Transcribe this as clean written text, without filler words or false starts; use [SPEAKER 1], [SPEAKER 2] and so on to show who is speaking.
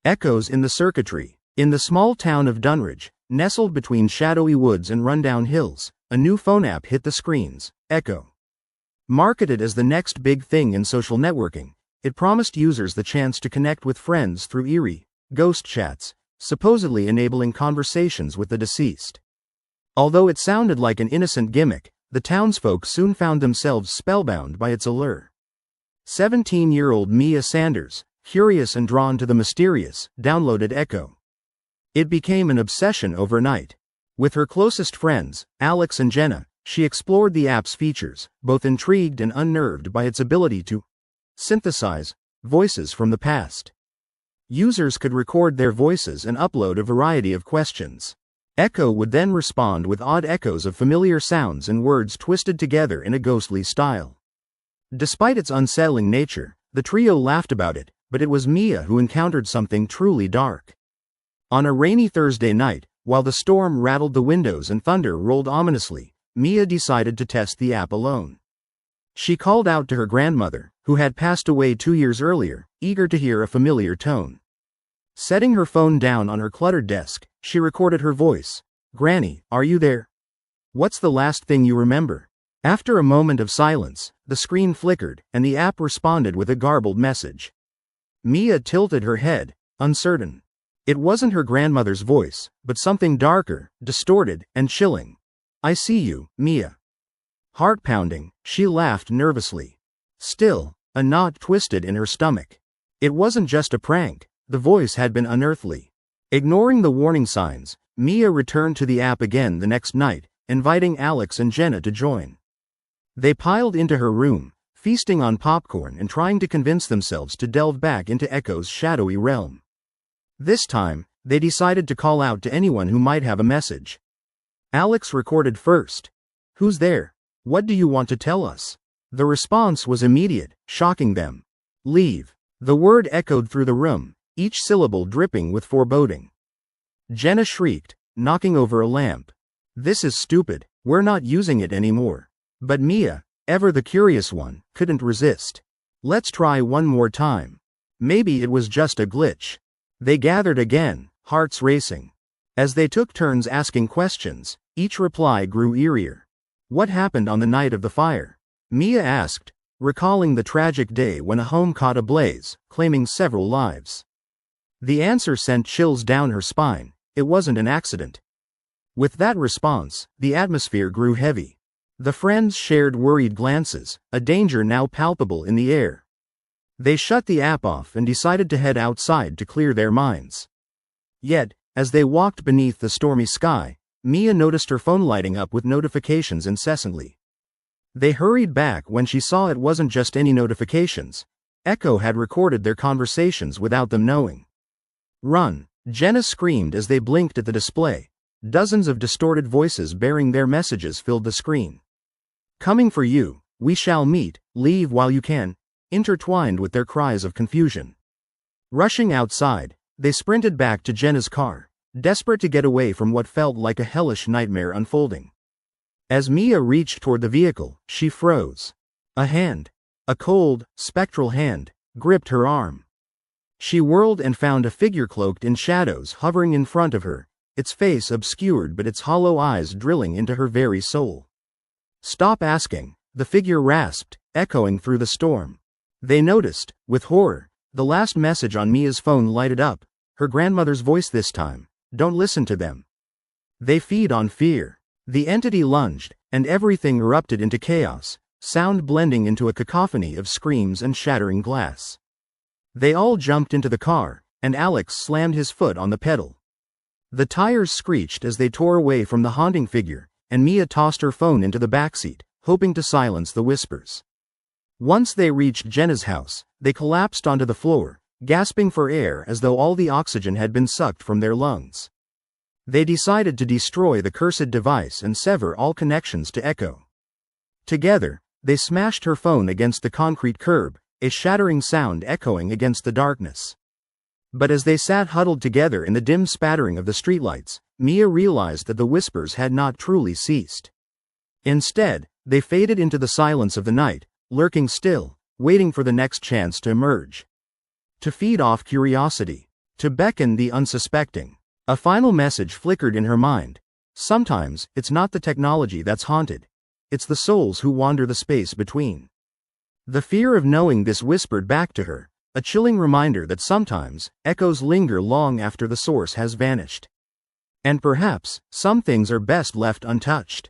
[SPEAKER 1] Echoes in the Circuitry. In the small town of Dunridge, nestled between shadowy woods and rundown hills, a new phone app hit the screens, Echo. Marketed as the next big thing in social networking, it promised users the chance to connect with friends through eerie, ghost chats, supposedly enabling conversations with the deceased. Although it sounded like an innocent gimmick, the townsfolk soon found themselves spellbound by its allure. 17-year-old Mia Sanders, curious and drawn to the mysterious, downloaded Echo. It became an obsession overnight. With her closest friends, Alex and Jenna, she explored the app's features, both intrigued and unnerved by its ability to synthesize voices from the past. Users could record their voices and upload a variety of questions. Echo would then respond with odd echoes of familiar sounds and words twisted together in a ghostly style. Despite its unsettling nature, the trio laughed about it, but it was Mia who encountered something truly dark. On a rainy Thursday night, while the storm rattled the windows and thunder rolled ominously, Mia decided to test the app alone. She called out to her grandmother, who had passed away 2 years earlier, eager to hear a familiar tone. Setting her phone down on her cluttered desk, she recorded her voice. "Granny, are you there? What's the last thing you remember?" After a moment of silence, the screen flickered, and the app responded with a garbled message. Mia tilted her head, uncertain. It wasn't her grandmother's voice, but something darker, distorted, and chilling. "I see you, Mia." Heart pounding, she laughed nervously. Still, a knot twisted in her stomach. It wasn't just a prank, the voice had been unearthly. Ignoring the warning signs, Mia returned to the app again the next night, inviting Alex and Jenna to join. They piled into her room, feasting on popcorn and trying to convince themselves to delve back into Echo's shadowy realm. This time, they decided to call out to anyone who might have a message. Alex recorded first. "Who's there? What do you want to tell us?" The response was immediate, shocking them. "Leave." The word echoed through the room, each syllable dripping with foreboding. Jenna shrieked, knocking over a lamp. "This is stupid, we're not using it anymore." But Mia, ever the curious one, couldn't resist. "Let's try one more time. Maybe it was just a glitch." They gathered again, hearts racing. As they took turns asking questions, each reply grew eerier. "What happened on the night of the fire?" Mia asked, recalling the tragic day when a home caught ablaze, claiming several lives. The answer sent chills down her spine. It wasn't an accident. With that response, the atmosphere grew heavy. The friends shared worried glances, a danger now palpable in the air. They shut the app off and decided to head outside to clear their minds. Yet, as they walked beneath the stormy sky, Mia noticed her phone lighting up with notifications incessantly. They hurried back when she saw it wasn't just any notifications. Echo had recorded their conversations without them knowing. "Run!" Jenna screamed as they blinked at the display. Dozens of distorted voices bearing their messages filled the screen. "Coming for you, we shall meet, leave while you can," intertwined with their cries of confusion. Rushing outside, they sprinted back to Jenna's car, desperate to get away from what felt like a hellish nightmare unfolding. As Mia reached toward the vehicle, she froze. A hand, a cold, spectral hand, gripped her arm. She whirled and found a figure cloaked in shadows hovering in front of her, its face obscured but its hollow eyes drilling into her very soul. "Stop asking," the figure rasped, echoing through the storm. They noticed, with horror, the last message on Mia's phone lighted up, her grandmother's voice this time. "Don't listen to them. They feed on fear." The entity lunged, and everything erupted into chaos, sound blending into a cacophony of screams and shattering glass. They all jumped into the car, and Alex slammed his foot on the pedal. The tires screeched as they tore away from the haunting figure, and Mia tossed her phone into the backseat, hoping to silence the whispers. Once they reached Jenna's house, they collapsed onto the floor, gasping for air as though all the oxygen had been sucked from their lungs. They decided to destroy the cursed device and sever all connections to Echo. Together, they smashed her phone against the concrete curb, a shattering sound echoing against the darkness. But as they sat huddled together in the dim spattering of the streetlights, Mia realized that the whispers had not truly ceased. Instead, they faded into the silence of the night, lurking still, waiting for the next chance to emerge. To feed off curiosity, to beckon the unsuspecting. A final message flickered in her mind. Sometimes, it's not the technology that's haunted. It's the souls who wander the space between. The fear of knowing this whispered back to her, a chilling reminder that sometimes, echoes linger long after the source has vanished. And perhaps, some things are best left untouched.